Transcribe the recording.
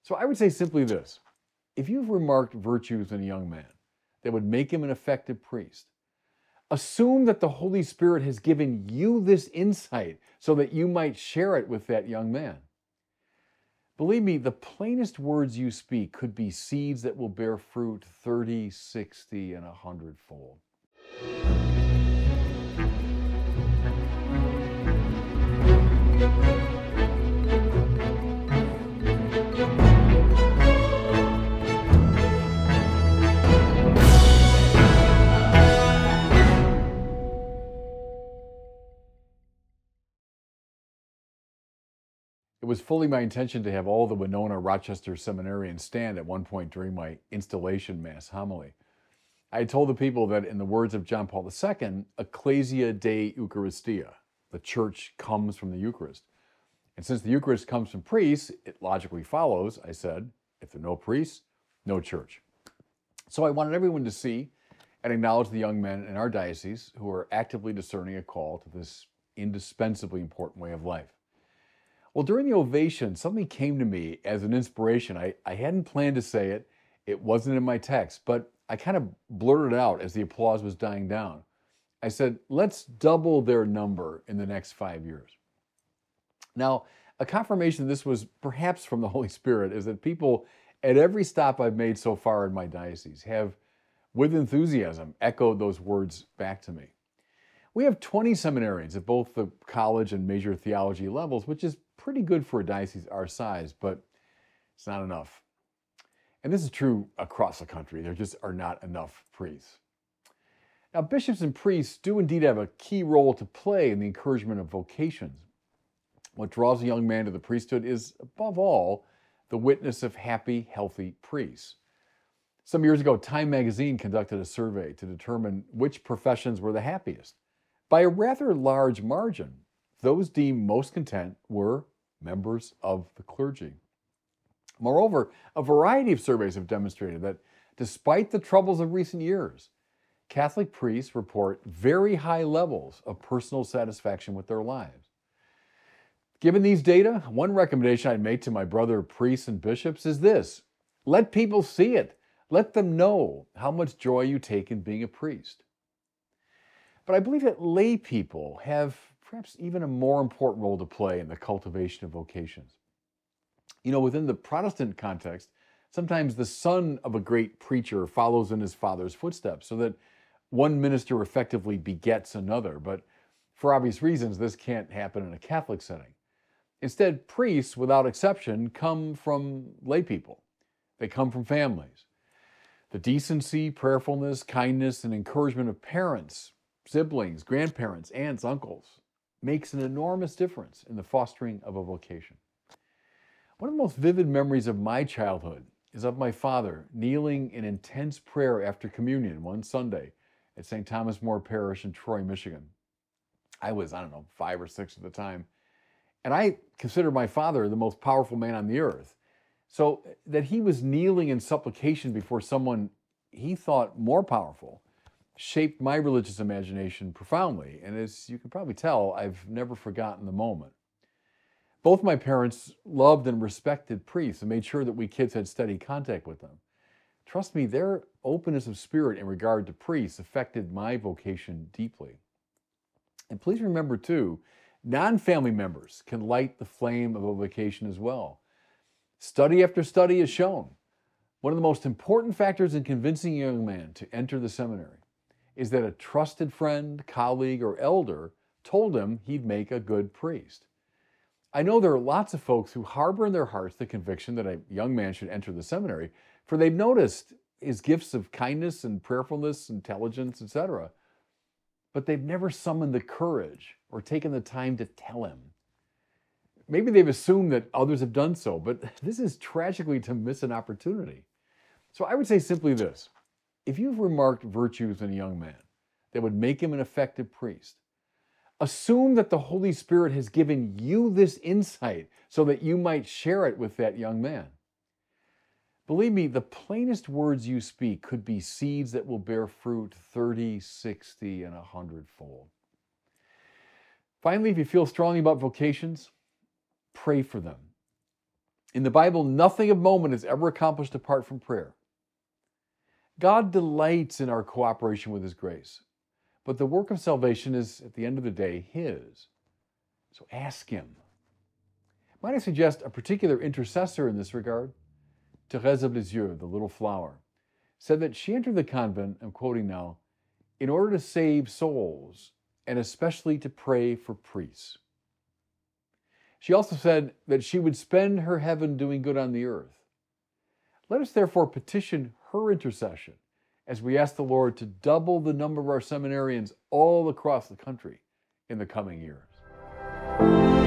So I would say simply this. If you've remarked virtues in a young man that would make him an effective priest, assume that the Holy Spirit has given you this insight so that you might share it with that young man. Believe me, the plainest words you speak could be seeds that will bear fruit 30, 60, and 100-fold. It was fully my intention to have all the Winona-Rochester seminarians stand at one point during my installation Mass homily. I had told the people that in the words of John Paul II, Ecclesia de Eucharistia, the church comes from the Eucharist. And since the Eucharist comes from priests, it logically follows, I said, if there are no priests, no church. So I wanted everyone to see and acknowledge the young men in our diocese who are actively discerning a call to this indispensably important way of life. Well, during the ovation, something came to me as an inspiration. I hadn't planned to say it. It wasn't in my text, but I kind of blurted out as the applause was dying down. I said, let's double their number in the next 5 years. Now, a confirmation this was perhaps from the Holy Spirit is that people at every stop I've made so far in my diocese have, with enthusiasm, echoed those words back to me. We have 20 seminarians at both the college and major theology levels, which is pretty good for a diocese our size, but it's not enough. And this is true across the country. There just are not enough priests. Now, bishops and priests do indeed have a key role to play in the encouragement of vocations. What draws a young man to the priesthood is, above all, the witness of happy, healthy priests. Some years ago, Time magazine conducted a survey to determine which professions were the happiest. By a rather large margin, those deemed most content were members of the clergy. Moreover, a variety of surveys have demonstrated that despite the troubles of recent years, Catholic priests report very high levels of personal satisfaction with their lives. Given these data, one recommendation I'd make to my brother priests and bishops is this: let people see it. Let them know how much joy you take in being a priest. But I believe that lay people have perhaps even a more important role to play in the cultivation of vocations. You know, within the Protestant context, sometimes the son of a great preacher follows in his father's footsteps so that one minister effectively begets another. But for obvious reasons, this can't happen in a Catholic setting. Instead, priests, without exception, come from lay people. They come from families. The decency, prayerfulness, kindness, and encouragement of parents, siblings, grandparents, aunts, uncles makes an enormous difference in the fostering of a vocation. One of the most vivid memories of my childhood is of my father kneeling in intense prayer after communion one Sunday at St. Thomas More Parish in Troy, Michigan. I was, 5 or 6 at the time. And I consider my father the most powerful man on the earth. So that he was kneeling in supplication before someone he thought more powerful shaped my religious imagination profoundly. And as you can probably tell, I've never forgotten the moment. Both my parents loved and respected priests and made sure that we kids had steady contact with them. Trust me, their openness of spirit in regard to priests affected my vocation deeply. And please remember too, non-family members can light the flame of a vocation as well. Study after study has shown one of the most important factors in convincing a young man to enter the seminary is that a trusted friend, colleague, or elder told him he'd make a good priest. I know there are lots of folks who harbor in their hearts the conviction that a young man should enter the seminary, for they've noticed his gifts of kindness and prayerfulness, intelligence, etc. But they've never summoned the courage or taken the time to tell him. Maybe they've assumed that others have done so, but this is tragically to miss an opportunity. So I would say simply this: if you've remarked virtues in a young man that would make him an effective priest, assume that the Holy Spirit has given you this insight so that you might share it with that young man. Believe me, the plainest words you speak could be seeds that will bear fruit 30, 60, and 100-fold. Finally, if you feel strongly about vocations, pray for them. In the Bible, nothing of moment is ever accomplished apart from prayer. God delights in our cooperation with His grace, but the work of salvation is, at the end of the day, His. So ask Him. Might I suggest a particular intercessor in this regard? Thérèse of Lisieux, the little flower, said that she entered the convent, I'm quoting now, in order to save souls, and especially to pray for priests. She also said that she would spend her heaven doing good on the earth. Let us therefore petition her intercession as we ask the Lord to double the number of our seminarians all across the country in the coming years.